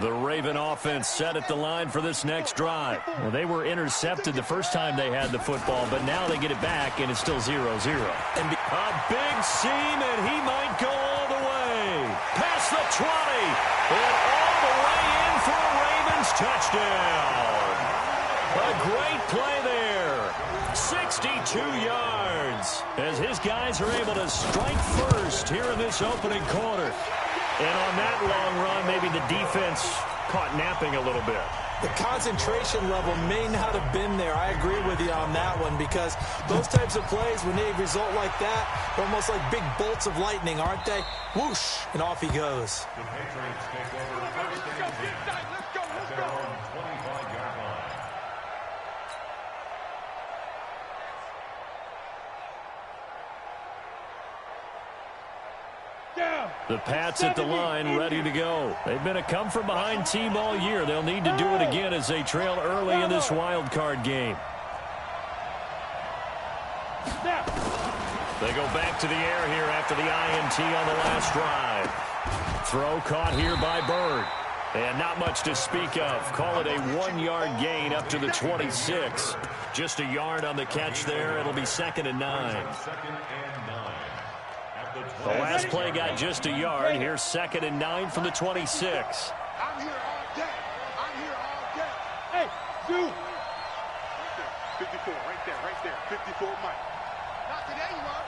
The Raven offense set at the line for this next drive. Well, they were intercepted the first time they had the football, but now they get it back, and it's still 0-0. And a big seam, and he might go all the way. Past the 20, and all the way in for a Ravens touchdown. A great play there. 62 yards as his guys are able to strike first here in this opening quarter. And on that long run, maybe the defense caught napping a little bit. The concentration level may not have been there. I agree with you on that one because those types of plays, when they result like that, they're almost like big bolts of lightning, aren't they? Whoosh, and off he goes. The Patriots take over first and 10. Let's go. Their own 25-yard line. The Pats at the line, ready to go. They've been a come-from-behind team all year. They'll need to do it again as they trail early in this wild card game. They go back to the air here after the INT on the last drive. Throw caught here by Bird. And not much to speak of. Call it a 1-yard gain up to the 26. Just a yard on the catch there. It'll be 2nd and 9. The last play got just a yard. Here's 2nd and 9 from the 26. I'm here all day. Hey, you. 54, right there. 54, Mike. Not today, you are.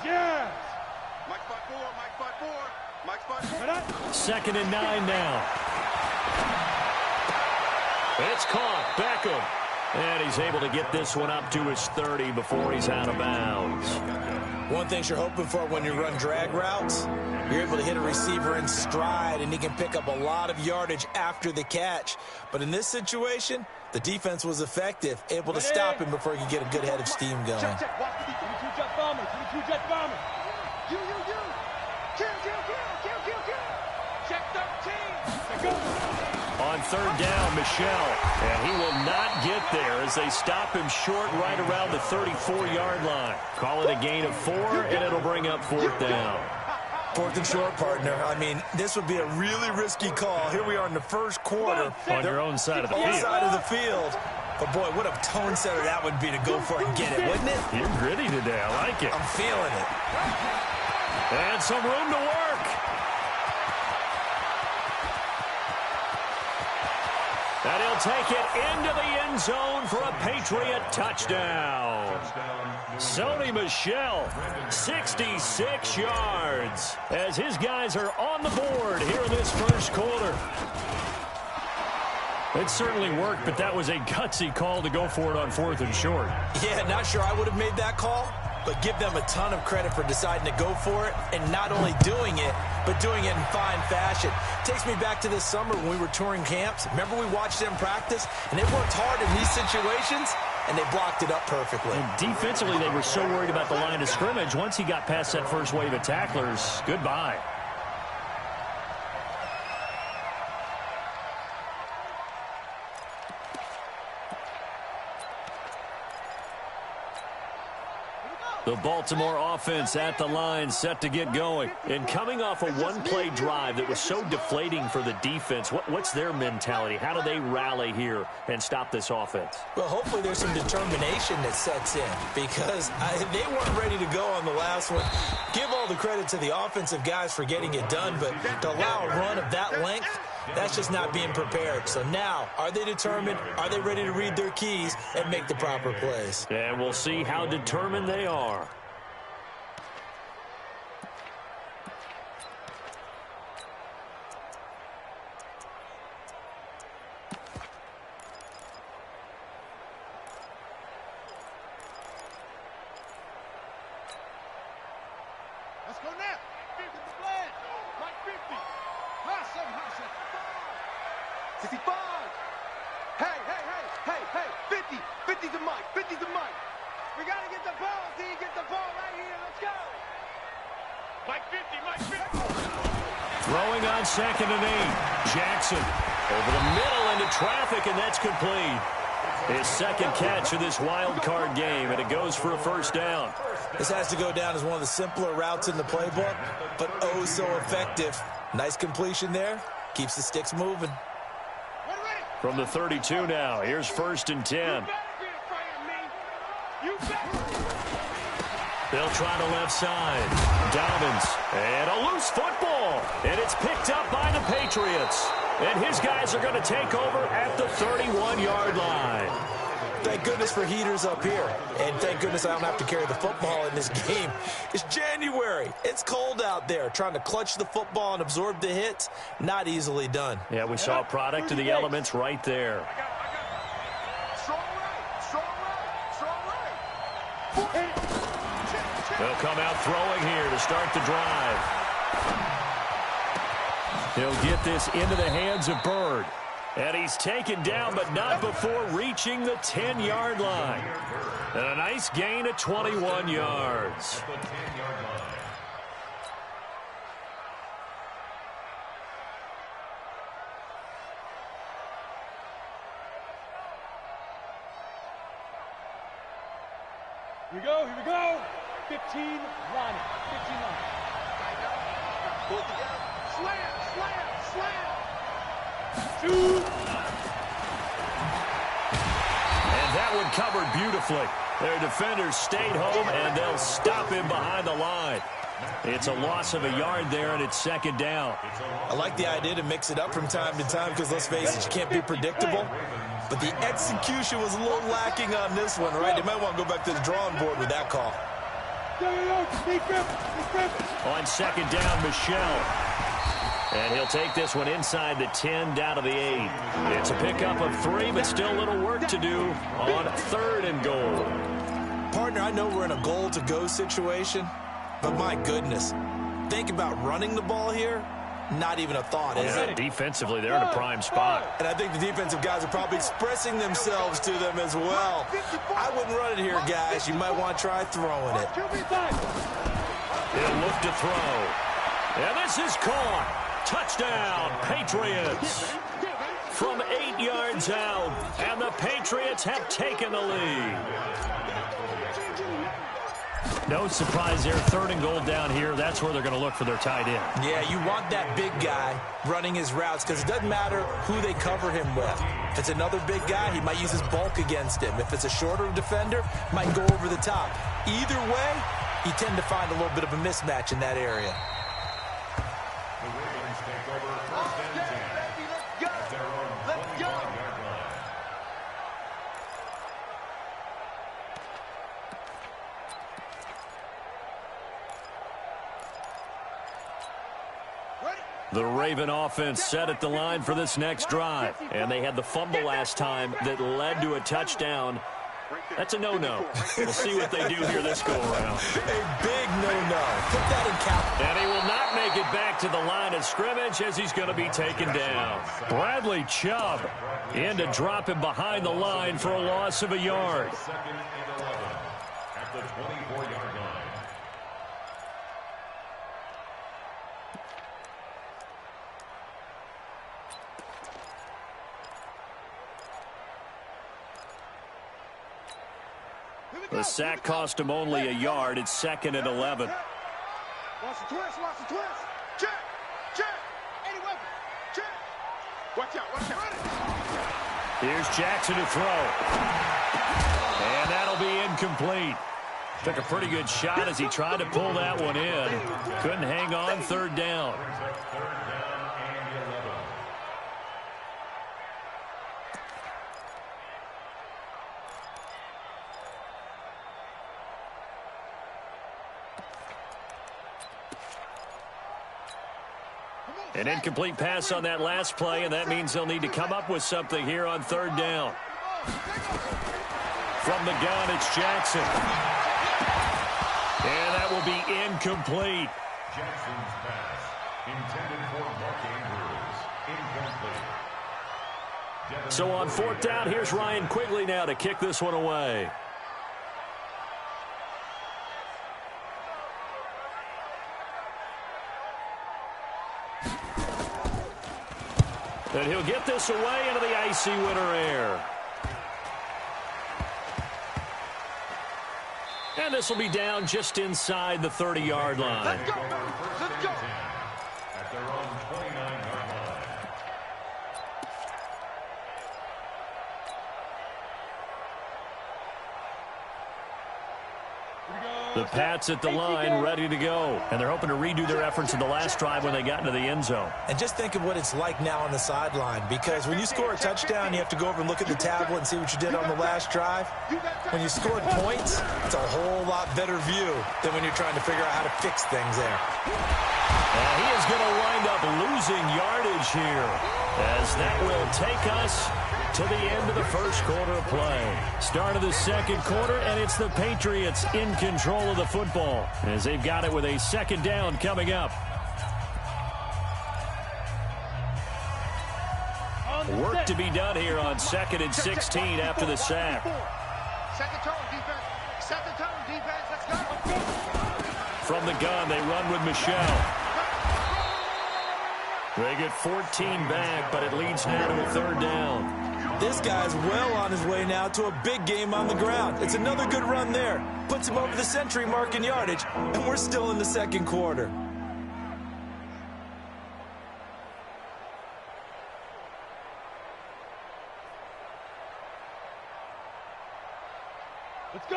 Yes. Mike spot 4. 2nd and 9 now. It's caught. Beckham. And he's able to get this one up to his 30 before he's out of bounds. One thing you're hoping for when you run drag routes, you're able to hit a receiver in stride, and he can pick up a lot of yardage after the catch. But in this situation, the defense was effective, able to stop him before he could get a good head of steam going. Check. Watch the 22-jet bomber. 22-jet bomber. You. Kill. Check 13. Go. On 3rd down, Michel. And he will not get there as they stop him short right around the 34-yard line. Call it a gain of 4, and it'll bring up 4th down. 4th and short, partner. I mean, this would be a really risky call. Here we are in the first quarter. On your own side of the field. Side of the field. But, boy, what a tone setter that would be to go for it and get it, wouldn't it? You're gritty today. I like it. I'm feeling it. And some room to work. And he'll take it into the end zone for a Patriot touchdown. Sony Michel, 66 yards, as his guys are on the board here in this first quarter. It certainly worked, but that was a gutsy call to go for it on 4th and short. Yeah, not sure I would have made that call, but give them a ton of credit for deciding to go for it and not only doing it, but doing it in fine fashion. Takes me back to this summer when we were touring camps. Remember we watched them practice, and they worked hard in these situations, and they blocked it up perfectly. And defensively, they were so worried about the line of scrimmage. Once he got past that first wave of tacklers, goodbye. The Baltimore offense at the line, set to get going. And coming off a one-play drive that was so deflating for the defense, what's their mentality? How do they rally here and stop this offense? Well, hopefully there's some determination that sets in because they weren't ready to go on the last one. Give all the credit to the offensive guys for getting it done, but to allow a run of that length, that's just not being prepared. So now, are they determined? Are they ready to read their keys and make the proper plays? And we'll see how determined they are. Let's go now. 50 the flag. Mike 50. High 65. Hey. 50. 50 to Mike. 50 to Mike. We got to get the ball. D, get the ball right here. Let's go. Mike 50. Throwing on 2nd and 8. Jackson over the middle into traffic, and that's complete. His second catch of this wild card game, and it goes for a first down. This has to go down as one of the simpler routes in the playbook, but oh so effective. Nice completion there, Keeps the sticks moving. From the 32 now, here's 1st and 10. They'll try the left side. Dobbins, and a loose football. And it's picked up by the Patriots. And his guys are going to take over at the 31-yard line. Thank goodness for heaters up here. And thank goodness I don't have to carry the football in this game. It's January. It's cold out there. Trying to clutch the football and absorb the hits, not easily done. Yeah, we saw a product of the elements right there. They'll come out throwing here to start the drive. He'll get this into the hands of Bird. And he's taken down, but not before reaching the 10-yard line. And a nice gain of 21 yards. Here we go, here we go. 15 line. 15 line. Pull it together. Slam, slam, slam. Shoot. And that one covered beautifully. Their defenders stayed home, and they'll stop him behind the line. It's a loss of a yard there, and it's 2nd down. I like the idea to mix it up from time to time because, let's face it, you can't be predictable. But the execution was a little lacking on this one, right? They might want to go back to the drawing board with that call. On 2nd down, Michelle. And he'll take this one inside the 10, down to the 8. It's a pickup of 3, but still a little work to do on 3rd and goal. Partner, I know we're in a goal-to-go situation, but my goodness, think about running the ball here. Not even a thought, is it? Defensively, they're in a prime spot. And I think the defensive guys are probably expressing themselves to them as well. I wouldn't run it here, guys. You might want to try throwing it. He'll look to throw. And this is caught. Touchdown, Patriots. From 8 yards out, and the Patriots have taken the lead. No surprise there, 3rd and goal down here. That's where they're going to look for their tight end. Yeah, you want that big guy running his routes because it doesn't matter who they cover him with. If it's another big guy, he might use his bulk against him. If it's a shorter defender, might go over the top. Either way, you tend to find a little bit of a mismatch in that area. The Raven offense set at the line for this next drive. And they had the fumble last time that led to a touchdown. That's a no-no. We'll see what they do here this go-around. A big no-no. Put that in count. And he will not make it back to the line of scrimmage as he's going to be taken down. Bradley Chubb in to drop him behind the line for a loss of a yard. 2nd and 11 at the 24-yard line. The sack cost him only a yard. It's 2nd and 11. Watch the twist, watch the twist. Check, check. Any weapon, check. Watch out, watch out. Here's Jackson to throw. And that'll be incomplete. Took a pretty good shot as he tried to pull that one in. Couldn't hang on, 3rd down. An incomplete pass on that last play, and that means they'll need to come up with something here on 3rd down. From the gun, it's Jackson. And that will be incomplete. Jackson's pass, intended for Mark Andrews, incomplete. So on 4th down, here's Ryan Quigley now to kick this one away. And he'll get this away into the icy winter air. And this will be down just inside the 30-yard line. Let's go, let's go. At their own 29-yard line. The Pats at the line, ready to go. And they're hoping to redo their efforts in the last drive when they got into the end zone. And just think of what it's like now on the sideline, because when you score a touchdown, you have to go over and look at the tablet and see what you did on the last drive. When you scored points, it's a whole lot better view than when you're trying to figure out how to fix things there. And he is going to wind up losing yardage here, as that will take us to the end of the first quarter of play. Start of the second quarter, and it's the Patriots in control of the football, as they've got it with a second down coming up. Work to be done here on 2nd and 16 after the sack. Set the tone, defense. Set the tone, defense. Let's go. From the gun, they run with Michelle. They get 14 back, but it leads now to a third down. This guy's well on his way now to a big game on the ground. It's another good run there. Puts him over the century mark in yardage, and we're still in the second quarter.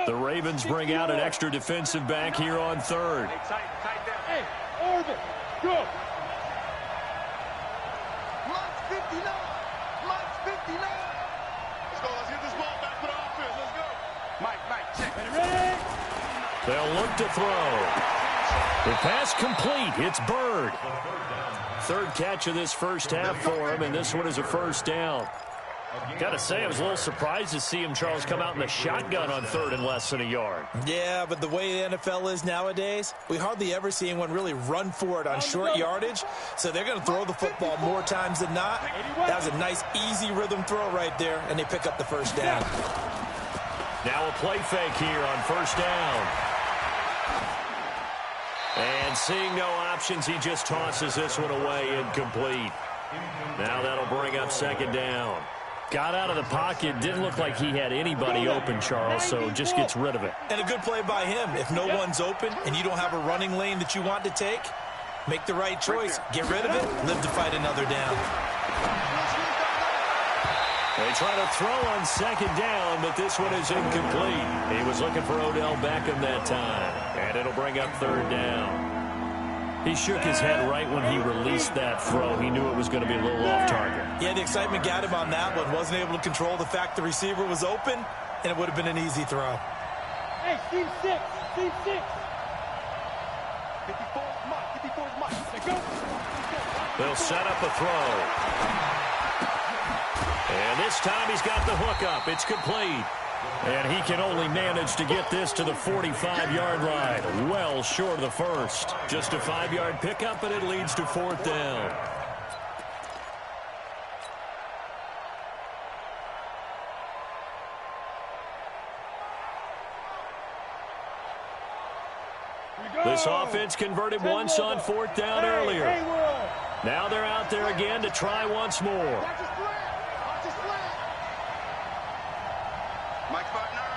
The Ravens bring out an extra defensive back here on third. Hey, Orville, go. Lunch 59. Lunch 59. Let's go. Let's get this ball back for the offense. Let's go. Mike, check. Ready? They'll look to throw. The pass complete. It's Bird. Third catch of this first half for him, and this one is a first down. Got to say, I was a little surprised to see him, Charles, come out in the shotgun on third and less than a yard. Yeah, but the way the NFL is nowadays, we hardly ever see anyone really run for it on short yardage, so they're going to throw the football more times than not. That was a nice, easy rhythm throw right there, and they pick up the first down. Now a play fake here on first down. And seeing no options, he just tosses this one away, incomplete. Now that'll bring up second down. Got out of the pocket, didn't look like he had anybody open, Charles, so just gets rid of it. And a good play by him. If no one's open and you don't have a running lane that you want to take, make the right choice. Get rid of it, live to fight another down. They try to throw on second down, but this one is incomplete. He was looking for Odell Beckham that time, and it'll bring up third down. He shook his head right when he released that throw. He knew it was going to be a little off target. Yeah, the excitement got him on that one. Wasn't able to control the fact the receiver was open, and it would have been an easy throw. Hey, team 6. Team 6. 54 is Mike. 54 is Mike. Let's go. They'll set up a throw. And this time he's got the hook up. It's complete. And he can only manage to get this to the 45-yard line. Well short of the first. Just a 5-yard pickup, and it leads to fourth down. This offense converted once on fourth down earlier. Now they're out there again to try once more. Watch his flat. Watch his flat. Mike 5'9".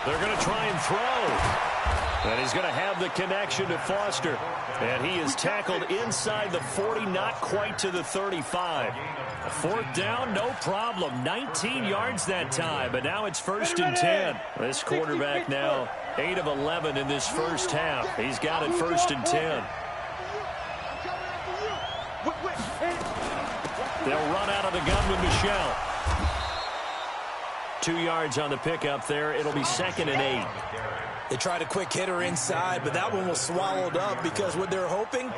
They're going to try and throw. And he's going to have the connection to Foster. And he is tackled inside the 40, not quite to the 35. Fourth down, no problem. 19 yards that time, but now it's first and 10. This quarterback now 8 of 11 in this first half. He's got it first and 10. They'll run out of the gun with Michelle. 2 yards on the pickup there. It'll be second and 8. They tried a quick hitter inside, but that one was swallowed up because what they're hoping,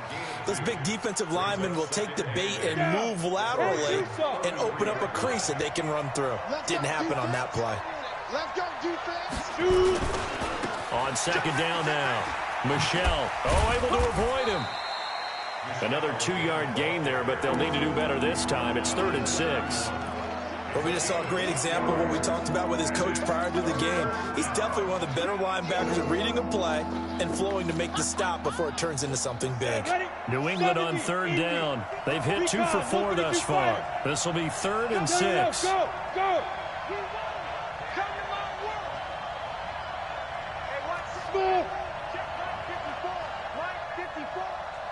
those big defensive linemen will take the bait and move laterally and open up a crease that they can run through. Didn't happen on that play. Let's go, defense. On second down now. Michelle, able to avoid him. Another 2-yard gain there, but they'll need to do better this time. It's third and 6. But we just saw a great example of what we talked about with his coach prior to the game. He's definitely one of the better linebackers at reading a play and flowing to make the stop before it turns into something big. New England on third down. They've hit 2 for 4 thus far. This will be third and 6. Go.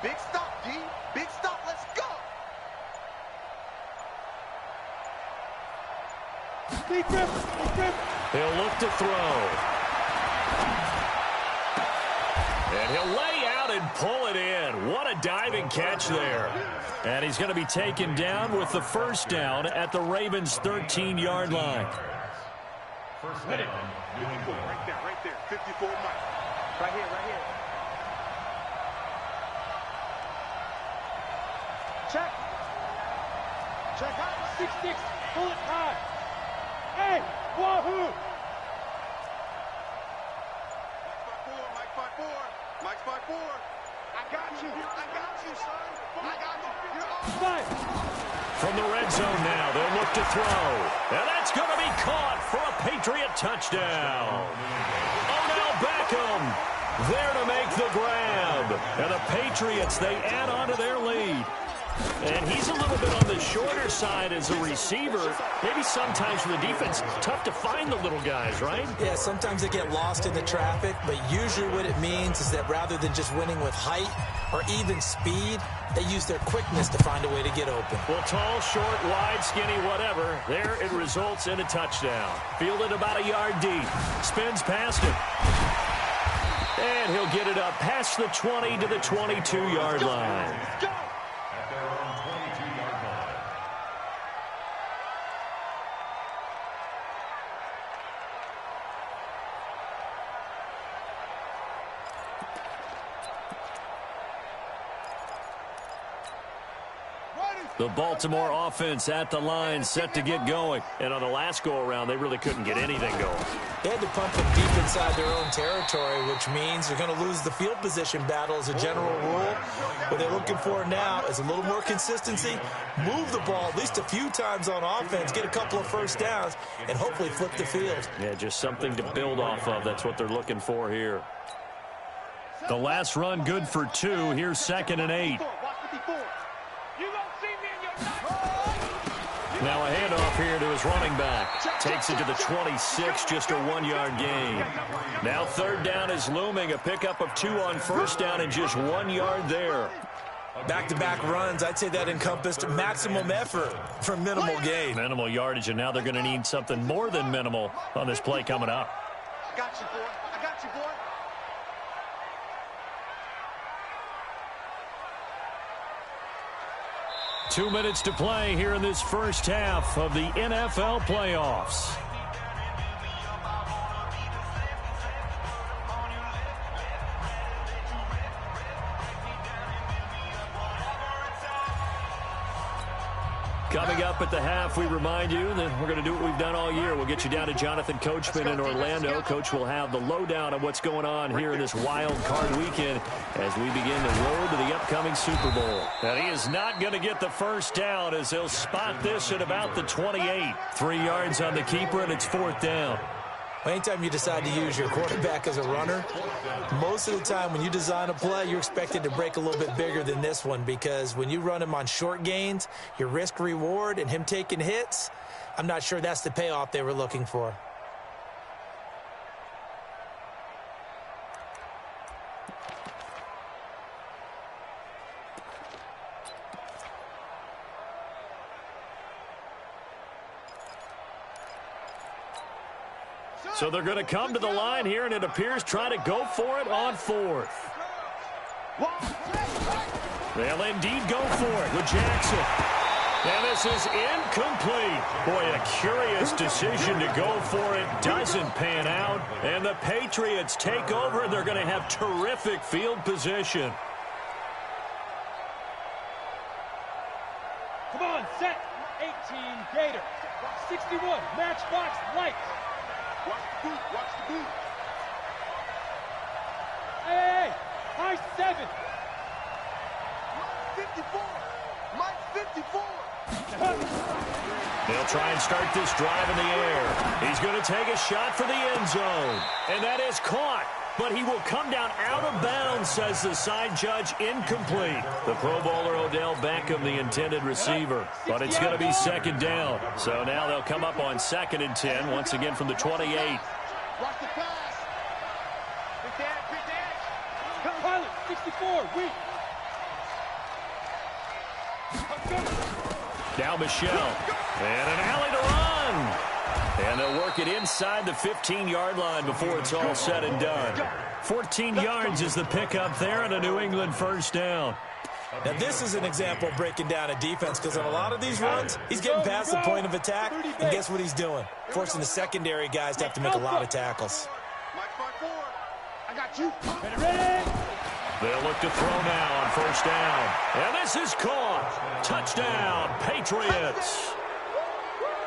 Big stop, D. Big stop. Let's go. They'll look to throw. And he'll lay out and pull it in. What a diving catch there. And he's going to be taken down with the first down at the Ravens' 13-yard line. First down. Right there. 54 Mike. Right here. Check out. 6-6, pull it high. Hey, wahoo! Mike 5-4. I got you, son. I got you. You're all Five. From the red zone now, they'll look to throw. And that's going to be caught for a Patriot touchdown. Odell Beckham there to make the grab. And the Patriots, they add on to their lead. And he's a little bit on the shorter side as a receiver. Maybe sometimes for the defense, tough to find the little guys, right? Yeah, sometimes they get lost in the traffic, but usually what it means is that rather than just winning with height or even speed, they use their quickness to find a way to get open. Well, tall, short, wide, skinny, whatever. There it results in a touchdown. Fielded about a yard deep. Spins past it. And he'll get it up past the 20 to the 22-yard line. At their own 22-yard line. The Baltimore offense at the line, set to get going. And on the last go-around, they really couldn't get anything going. They had to pump them deep inside their own territory, which means they're going to lose the field position battle as a general rule. What they're looking for now is a little more consistency, move the ball at least a few times on offense, get a couple of first downs, and hopefully flip the field. Yeah, just something to build off of. That's what they're looking for here. The last run good for 2. Here's 2nd and 8. Now a handoff here to his running back. Takes it to the 26, just a 1-yard gain. Now 3rd down is looming. A pickup of 2 on 1st down and just 1 yard there. Back-to-back runs, I'd say that encompassed maximum effort for minimal gain. Minimal yardage, and now they're going to need something more than minimal on this play coming up. I got you, boy. 2 minutes to play here in this first half of the NFL playoffs. Coming up at the half, we remind you that we're going to do what we've done all year. We'll get you down to Jonathan Coachman in Orlando. Coach will have the lowdown on what's going on here in this wild card weekend as we begin the road to the upcoming Super Bowl. And he is not going to get the first down as they'll spot this at about the 28. 3 yards on the keeper, and it's 4th down. Anytime you decide to use your quarterback as a runner, most of the time when you design a play, you're expected to break a little bit bigger than this one, because when you run him on short gains, your risk-reward and him taking hits, I'm not sure that's the payoff they were looking for. So they're going to come to the line here, and it appears try to go for it on 4th. They'll indeed go for it with Jackson. And this is incomplete. Boy, a curious decision to go for it. Doesn't pan out. And the Patriots take over. They're going to have terrific field position. Come on, set. 18, Gator. 61, matchbox, lights. Watch the boot. Hey, high 7. Mike 54. They'll try and start this drive in the air. He's going to take a shot for the end zone. And that is caught. But he will come down out of bounds, says the side judge. Incomplete. The Pro Bowler Odell Beckham, the intended receiver. But it's going to be 2nd down. So now they'll come up on 2nd and 10, once again from the 28. Watch the pass. Big damage. Pilot, 64, weak. Now Michelle. And an alley to run. And they'll work it inside the 15-yard line before it's all said and done. 14 yards is the pickup there and a New England first down. Now, this is an example of breaking down a defense because on a lot of these runs, he's getting past the point of attack, and guess what he's doing? Forcing the secondary guys to have to make a lot of tackles. I got you. Ready? They'll look to throw now on first down. And this is caught. Touchdown, Patriots.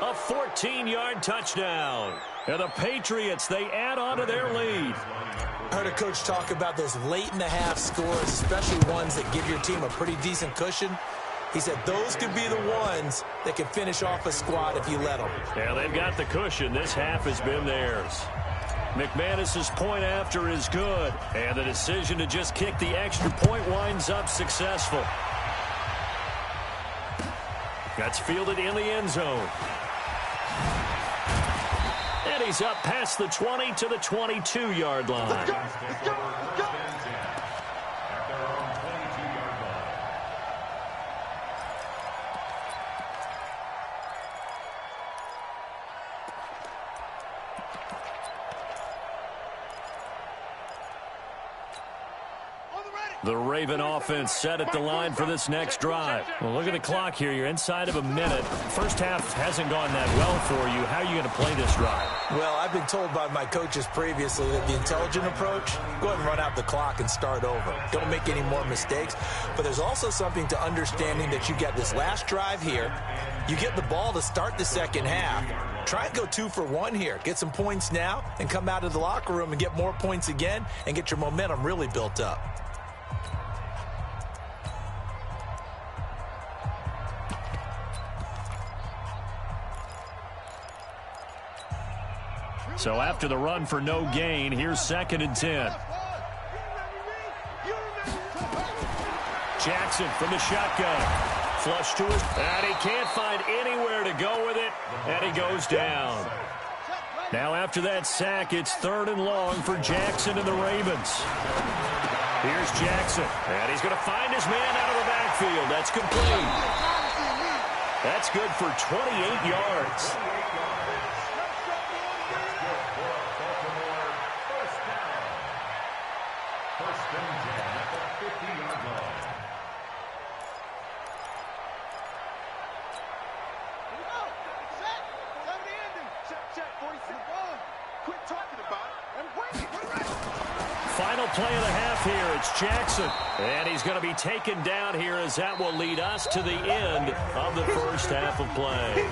A 14-yard touchdown. And the Patriots, they add on to their lead. I heard a coach talk about those late-in-the-half scores, especially ones that give your team a pretty decent cushion. He said those could be the ones that can finish off a squad if you let them. Yeah, they've got the cushion. This half has been theirs. McManus's point after is good. And the decision to just kick the extra point winds up successful. That's fielded in the end zone. And he's up past the 20 to the 22-yard line. Let's go. Let's go. Let's go. The Raven offense set at the line for this next drive. Well, look at the clock here. You're inside of a minute. First half hasn't gone that well for you. How are you going to play this drive? Well, I've been told by my coaches previously that the intelligent approach, go ahead and run out the clock and start over. Don't make any more mistakes. But there's also something to understanding that you get this last drive here. You get the ball to start the second half. Try and go 2 for 1 here. Get some points now and come out of the locker room and get more points again and get your momentum really built up. So after the run for no gain, here's 2nd and 10. Jackson from the shotgun. Flush to his, and he can't find anywhere to go with it, and he goes down. Now after that sack, it's 3rd and long for Jackson and the Ravens. Here's Jackson, and he's going to find his man out of the backfield. That's complete. That's good for 28 yards. Final play of the half here. It's Jackson. And he's going to be taken down here as that will lead us to the end of the first half of play.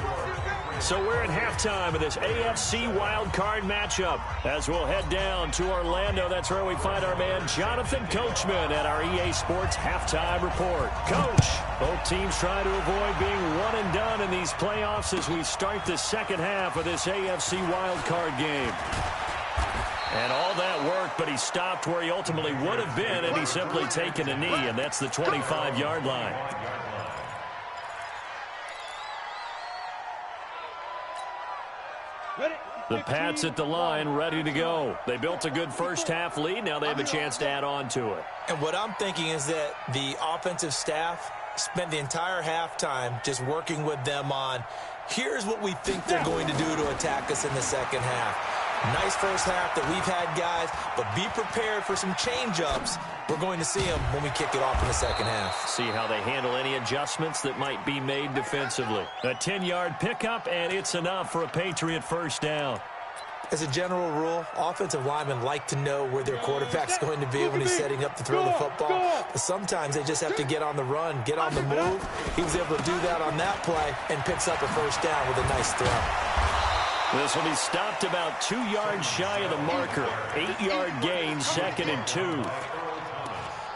So we're at halftime of this AFC wildcard matchup as we'll head down to Orlando. That's where we find our man Jonathan Coachman at our EA Sports Halftime Report. Coach, both teams try to avoid being one and done in these playoffs as we start the second half of this AFC wildcard game. And all that worked, but he stopped where he ultimately would have been, and he's simply taken a knee, and that's the 25-yard line. The Pats at the line, ready to go. They built a good first-half lead. Now they have a chance to add on to it. And what I'm thinking is that the offensive staff spent the entire halftime just working with them on, here's what we think they're going to do to attack us in the second half. Nice first half that we've had, guys, but be prepared for some change-ups. We're going to see them when we kick it off in the second half. See how they handle any adjustments that might be made defensively. A 10-yard pickup, and it's enough for a Patriot first down. As a general rule, offensive linemen like to know where their quarterback's going to be when he's setting up to throw the football. But sometimes they just have to get on the run, get on the move. He was able to do that on that play and picks up a first down with a nice throw. This will be stopped about 2 yards shy of the marker. 8-yard gain, 2nd and 2.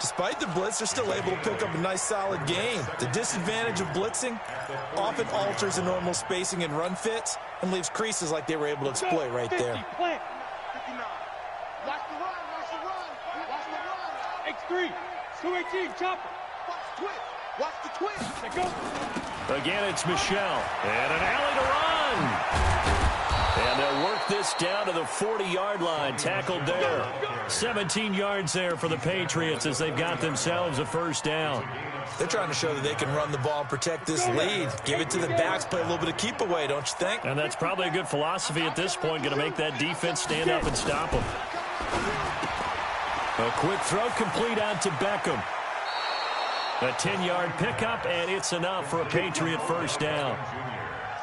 Despite the blitz, they're still able to pick up a nice solid gain. The disadvantage of blitzing often alters the normal spacing and run fits and leaves creases like they were able to exploit right there. 59. Watch the run, watch the run, watch the run. X3, 218, chopper. Watch the twist. Let go. Again, it's Michelle. And an alley to run. And they'll work this down to the 40-yard line. Tackled there. 17 yards there for the Patriots as they've got themselves a first down. They're trying to show that they can run the ball and protect this lead. Give it to the backs, play a little bit of keep away, don't you think? And that's probably a good philosophy at this point, going to make that defense stand up and stop them. A quick throw complete out to Beckham. A 10-yard pickup, and it's enough for a Patriot first down.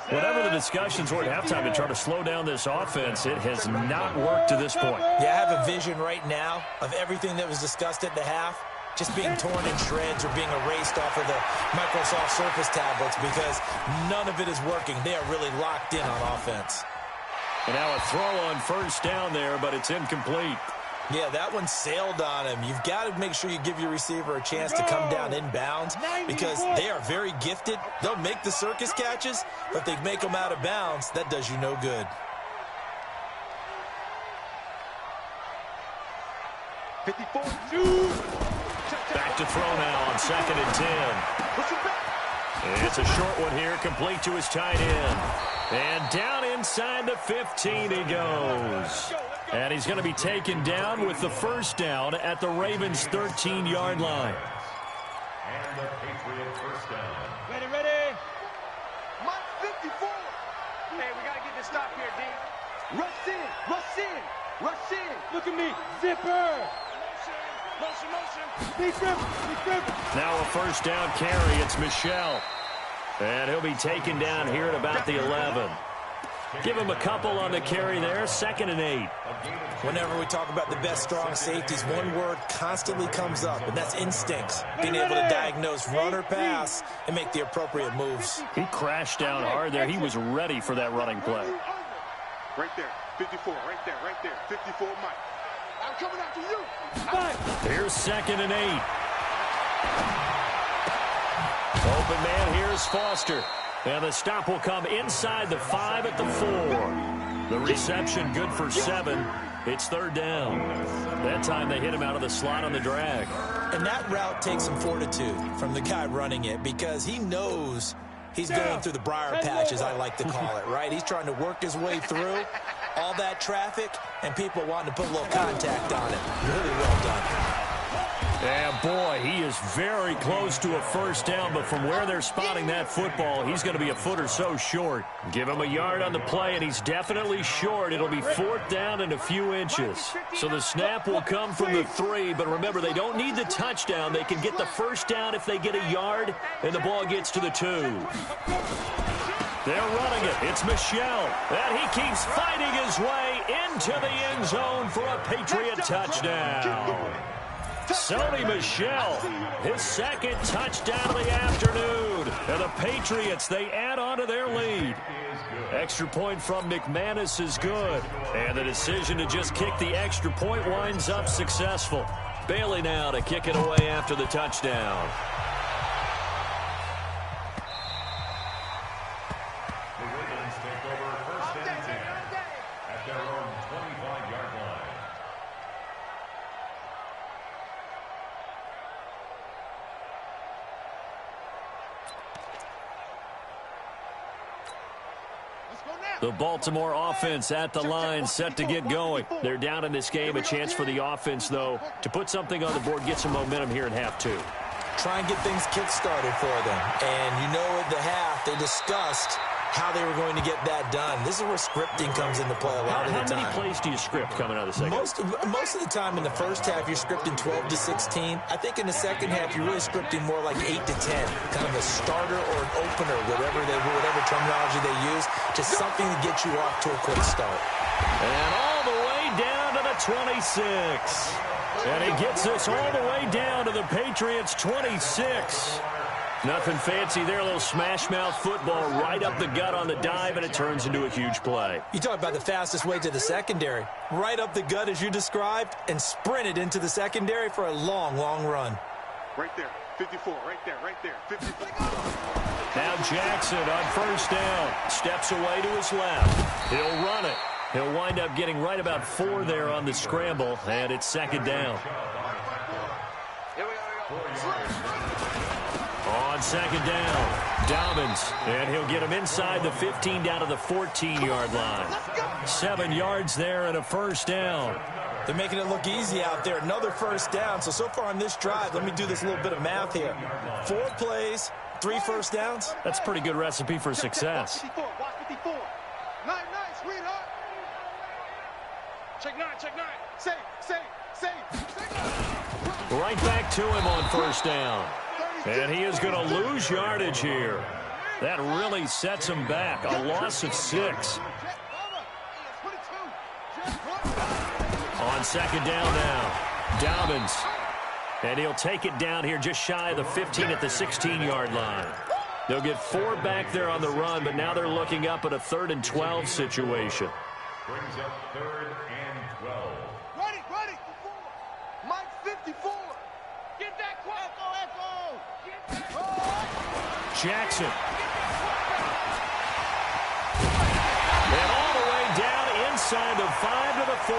Whatever the discussions were at halftime to try to slow down this offense, it has not worked to this point. Yeah, I have a vision right now of everything that was discussed at the half just being torn in shreds or being erased off of the Microsoft Surface tablets because none of it is working. They are really locked in on offense. And now a throw on first down there, but it's incomplete. Yeah, that one sailed on him. You've got to make sure you give your receiver a chance to come down inbounds because they are very gifted. They'll make the circus catches, but if they make them out of bounds, that does you no good. Back to throw now on 2nd and 10. It's a short one here, complete to his tight end. And down inside the 15 he goes. And he's going to be taken down with the first down at the Ravens' 13-yard line. And the Patriot first down. Ready. Mike 54. Hey, we got to get this stop here, D. Rush in. Look at me. Zipper. Motion. Big grip. Now a first down carry. It's Michel. And he'll be taken down here at about the 11. Give him a couple on the carry there. 2nd and 8. Whenever we talk about the best strong safeties, one word constantly comes up, and that's instincts. Being able to diagnose run or pass and make the appropriate moves. He crashed down hard there. He was ready for that running play. Right there. 54. Right there. 54 Mike. I'm coming after you. Here's 2nd and 8. Open man, here's Foster. And the stop will come inside the 5 at the 4. The reception good for 7. It's 3rd down. That time they hit him out of the slot on the drag. And that route takes some fortitude from the guy running it because he knows he's going through the briar patch, as I like to call it, right? He's trying to work his way through all that traffic and people wanting to put a little contact on it. Really well done. Yeah, boy, he is very close to a first down, but from where they're spotting that football, he's going to be a foot or so short. Give him a yard on the play, and he's definitely short. It'll be 4th down and a few inches. So the snap will come from the 3, but remember, they don't need the touchdown. They can get the first down if they get a yard, and the ball gets to the 2. They're running it. It's Michel, and he keeps fighting his way into the end zone for a Patriot touchdown. Sony Michel, his 2nd touchdown of the afternoon. And the Patriots, they add on to their lead. Extra point from McManus is good. And the decision to just kick the extra point winds up successful. Bailey now to kick it away after the touchdown. The Ravens take over 1st and 10 at their own 25-yard line. The Baltimore offense at the line, set to get going. They're down in this game. A chance for the offense, though, to put something on the board, get some momentum here in half 2. Try and get things kick-started for them. And you know at the half, they discussed how they were going to get that done. This is where scripting comes into play a lot of the time. How many plays do you script coming out of the second? Most of the time in the first half, you're scripting 12 to 16. I think in the second half, you're really scripting more like 8 to 10. Kind of a starter or an opener, whatever terminology they use. Just something to get you off to a quick start. And all the way down to the 26. And he gets us all the way down to the Patriots' 26. Nothing fancy there, a little smash-mouth football right up the gut on the dive, and it turns into a huge play. You talk about the fastest way to the secondary. Right up the gut, as you described, and sprinted into the secondary for a long, long run. Right there. 54. Right there. 54. Now Jackson on first down. Steps away to his left. He'll run it. He'll wind up getting right about 4 there on the scramble, and it's 2nd down. On on second down. Dobbins, and he'll get him inside the 15 down to the 14-yard line. 7 yards there and a first down. They're making it look easy out there. Another first down. So far on this drive, let me do this little bit of math here. 4 plays, 3 first downs. That's a pretty good recipe for success. Watch 54. Nice, sweetheart. Check 9. Safe. Right back to him on first down. And he is going to lose yardage here. That really sets him back. A loss of 6. On second down now, Dobbins. And he'll take it down here just shy of the 15 at the 16-yard line. They'll get 4 back there on the run, but now they're looking up at a 3rd and 12 situation. Brings up 3rd and 12. Ready. Mike 54. Get that Echo. Get that. Jackson. And all the way down inside the 5 to the 4.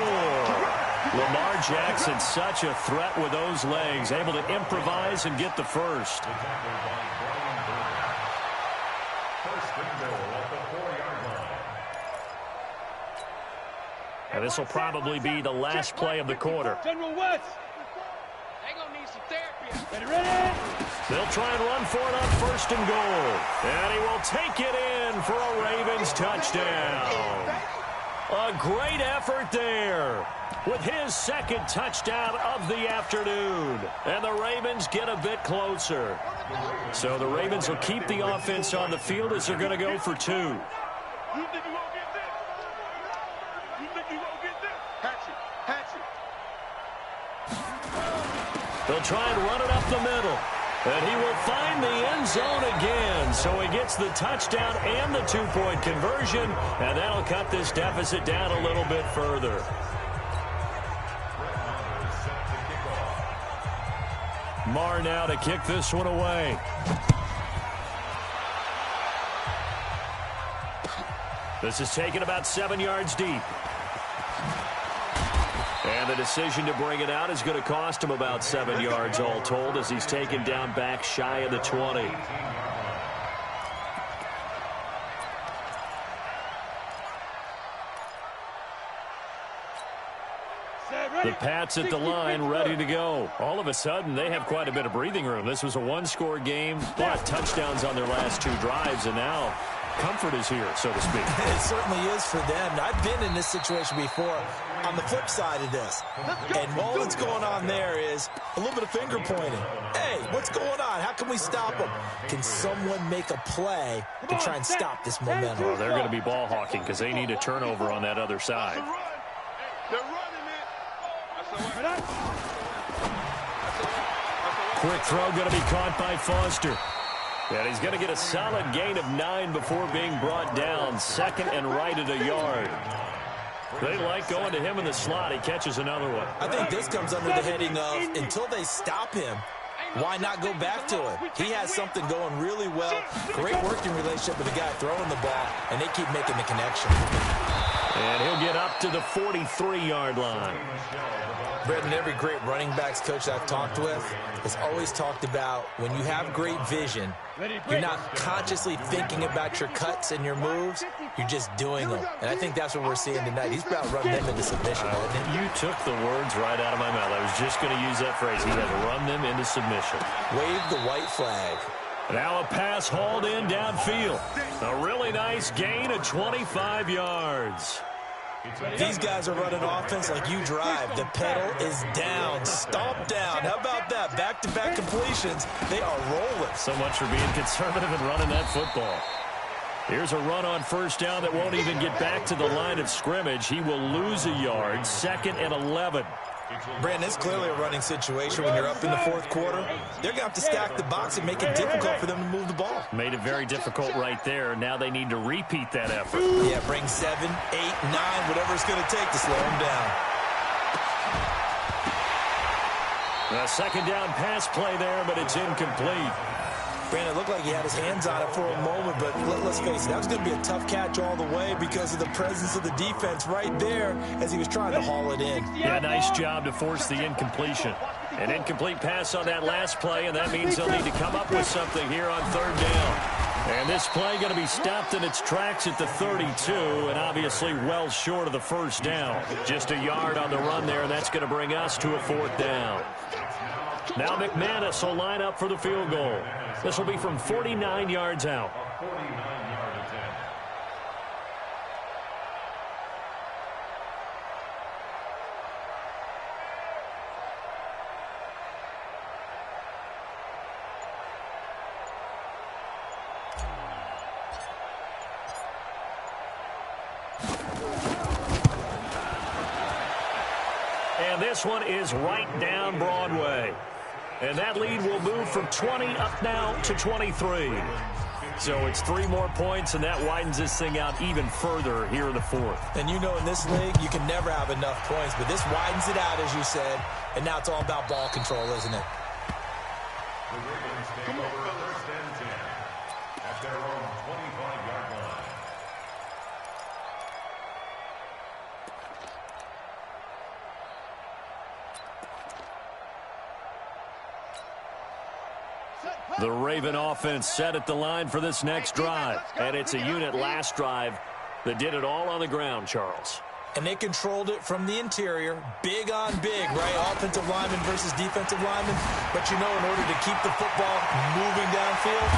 Lamar Jackson, such a threat with those legs, able to improvise and get the first. First and goal at the 4-yard line. And this will probably be the last play of the quarter. General West. They gonna need some therapy. Ready? They'll try and run for it on first and goal. And he will take it in for a Ravens touchdown. A great effort there with his 2nd touchdown of the afternoon. And the Ravens get a bit closer. So the Ravens will keep the offense on the field as they're going to go for 2. You think you gonna get this? You think you gonna get this? Hatchet. They'll try and run it up the middle. And he will find the end zone again. So he gets the touchdown and the 2-point conversion. And that'll cut this deficit down a little bit further. Marr now to kick this one away. This is taken about 7 yards deep. And the decision to bring it out is going to cost him about 7 yards all told as he's taken down back shy of the 20. The Pats at the line, ready to go. All of a sudden, they have quite a bit of breathing room. This was a 1-score game, but touchdowns on their last 2 drives, and now comfort is here, so to speak. It certainly is for them. I've been in this situation before on the flip side of this. And all that's going on there is a little bit of finger pointing. Hey, what's going on? How can we stop them? Can someone make a play to try and stop this momentum? Well, they're going to be ball hawking because they need a turnover on that other side. They're running it. Quick throw going to be caught by Foster. And he's going to get a solid gain of 9 before being brought down. 2nd and right at a yard. They like going to him in the slot. He catches another one. I think this comes under the heading of until they stop him, why not go back to him? He has something going really well. Great working relationship with the guy throwing the ball, and they keep making the connection. And he'll get up to the 43-yard line. Brendan, every great running backs coach I've talked with has always talked about when you have great vision, you're not consciously thinking about your cuts and your moves, you're just doing them. And I think that's what we're seeing tonight. He's about running them into submission, hasn't he? You took the words right out of my mouth. I was just going to use that phrase. He has run them into submission. Wave the white flag. Now a pass hauled in downfield. A really nice gain of 25 yards. These guys are running offense like you drive. The pedal is down, stomp down. How about that? Back-to-back completions. They are rolling. So much for being conservative and running that football. Here's a run on first down that won't even get back to the line of scrimmage. He will lose a yard. 2nd and 11. Brandon, it's clearly a running situation when you're up in the 4th quarter. They're going to have to stack the box and make it difficult for them to move the ball. Made it very difficult right there. Now they need to repeat that effort. Yeah, bring 7, 8, 9, whatever it's going to take to slow them down. A 2nd down pass play there, but it's incomplete. Brandon, it looked like he had his hands on it for a moment, but let's face it, that was going to be a tough catch all the way because of the presence of the defense right there as he was trying to haul it in. Yeah, nice job to force the incompletion. An incomplete pass on that last play, and that means they'll need to come up with something here on third down. And this play going to be stopped in its tracks at the 32, and obviously well short of the first down. Just a yard on the run there, and that's going to bring us to a fourth down. Now McManus will line up for the field goal. This will be from 49 yards out. And this one is right down Broadway. And that lead will move from 20 up now to 23. So it's 3 more points, and that widens this thing out even further here in the fourth. And you know in this league, you can never have enough points, but this widens it out, as you said, and now it's all about ball control, isn't it? The Ravens take over first and 10 at their own 25-yard line. The Raven offense set at the line for this next drive. And it's a unit last drive that did it all on the ground, Charles. And they controlled it from the interior, big on big, right? Offensive lineman versus defensive lineman. But you know, in order to keep the football moving downfield,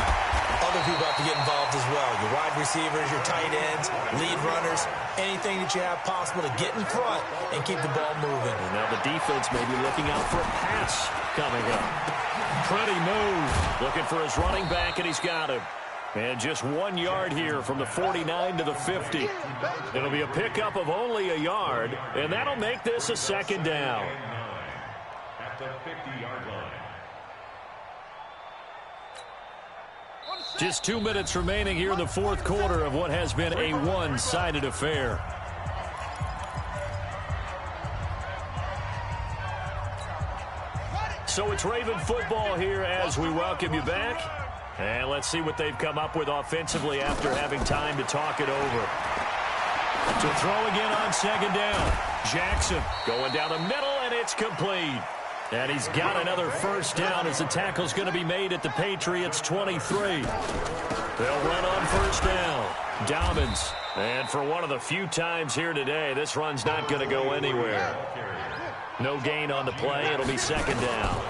other people have to get involved as well. Your wide receivers, your tight ends, lead runners, anything that you have possible to get in front and keep the ball moving. And now the defense may be looking out for a pass coming up. Pretty move. Looking for his running back, and he's got him. And just 1 yard here from the 49 to the 50. It'll be a pickup of only a yard, and that'll make this a second down. At the 50-yard line. Just 2 minutes remaining here in the fourth quarter of what has been a one-sided affair. So it's Raven football here as we welcome you back. And let's see what they've come up with offensively after having time to talk it over. To throw again on second down. Jackson going down the middle, and it's complete. And he's got another first down as the tackle's going to be made at the Patriots' 23. They'll run on first down. Dobbins. And for one of the few times here today, this run's not going to go anywhere. No gain on the play. It'll be second down.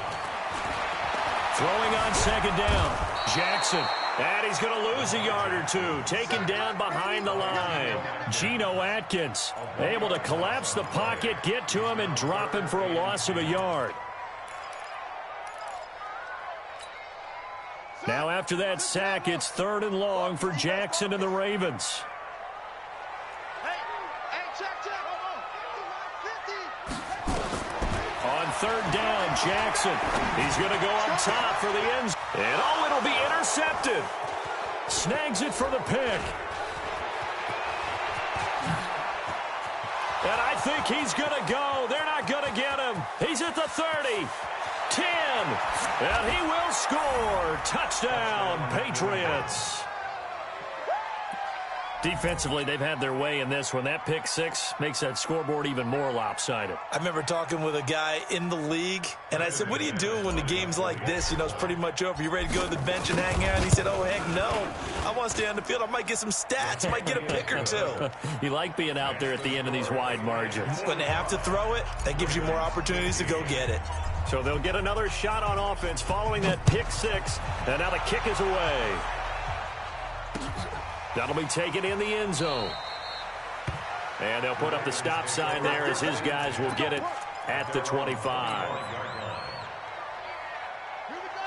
Throwing on second down. Jackson. And he's going to lose a yard or two. Taken down behind the line. Geno Atkins able to collapse the pocket, get to him, and drop him for a loss of a yard. Now after that sack, it's 3rd and long for Jackson and the Ravens. On 3rd down, Jackson. He's going to go up top for the end zone. And oh, it'll be intercepted. Snags it for the pick. And I think he's going to go. They're not going to get him. He's at the 30. 10. And he will score. Touchdown, Patriots. Defensively, they've had their way in this one. That pick six makes that scoreboard even more lopsided. I remember talking with a guy in the league, and I said, what do you do when the game's like this? You know, it's pretty much over. You ready to go to the bench and hang out? And he said, oh, heck no. I want to stay on the field. I might get some stats. I might get a pick or two. You like being out there at the end of these wide margins. When they have to throw it, that gives you more opportunities to go get it. So they'll get another shot on offense following that pick six. And now the kick is away. That'll be taken in the end zone. And they'll put up the stop sign there as his guys will get it at the 25.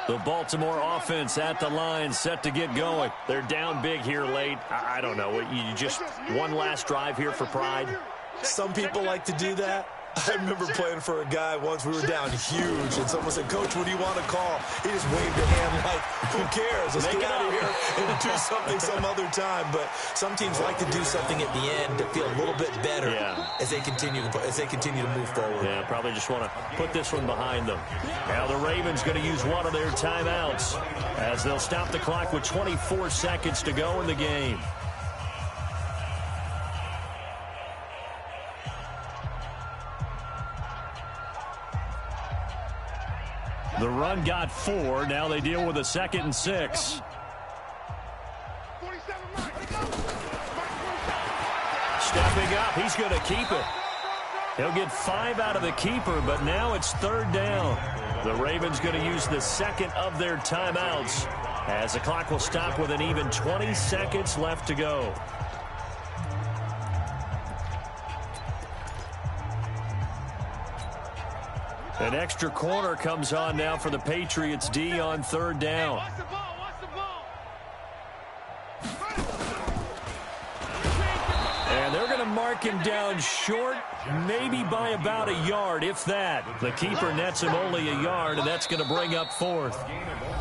The Baltimore offense at the line, set to get going. They're down big here late. I don't know. You just one last drive here for pride? Some people like to do that. I remember playing for a guy once. We were down huge, and someone said, Coach, what do you want to call? He just waved a hand like, who cares? Let's get out of here and do something some other time. But some teams like to do something at the end to feel a little bit better as they continue to move forward. Yeah, probably just want to put this one behind them. Now the Ravens going to use one of their timeouts as they'll stop the clock with 24 seconds to go in the game. The run got 4. Now they deal with a 2nd and 6. Stepping up, he's going to keep it. He'll get 5 out of the keeper, but now it's 3rd down. The Ravens going to use the 2nd of their timeouts as the clock will stop with an even 20 seconds left to go. An extra corner comes on now for the Patriots D on 3rd down. And they're going to mark him down short, maybe by about a yard, if that. The keeper nets him only a yard, and that's going to bring up 4th.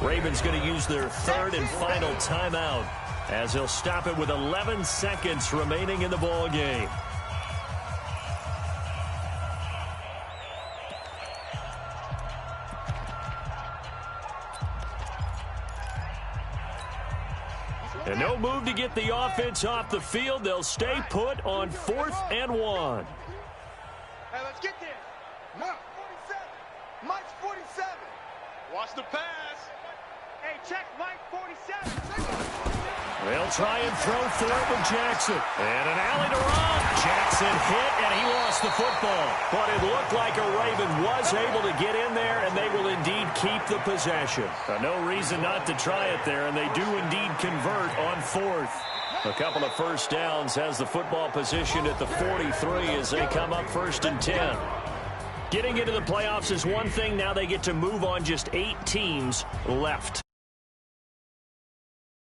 Ravens going to use their 3rd and final timeout as they'll stop it with 11 seconds remaining in the ball game. And no move to get the offense off the field. They'll stay put on 4th and 1. Hey, let's get there. Mike 47. Mike's 47. Watch the pass. Hey, check Mike 47. They'll try and throw for it with Jackson. And an alley to run. Jackson hit, and he lost the football. But it looked like a Raven was able to get in there, and they will indeed keep the possession. No reason not to try it there, and they do indeed convert on 4th. A couple of first downs has the football position at the 43 as they come up 1st and 10. Getting into the playoffs is one thing. Now they get to move on just 8 teams left.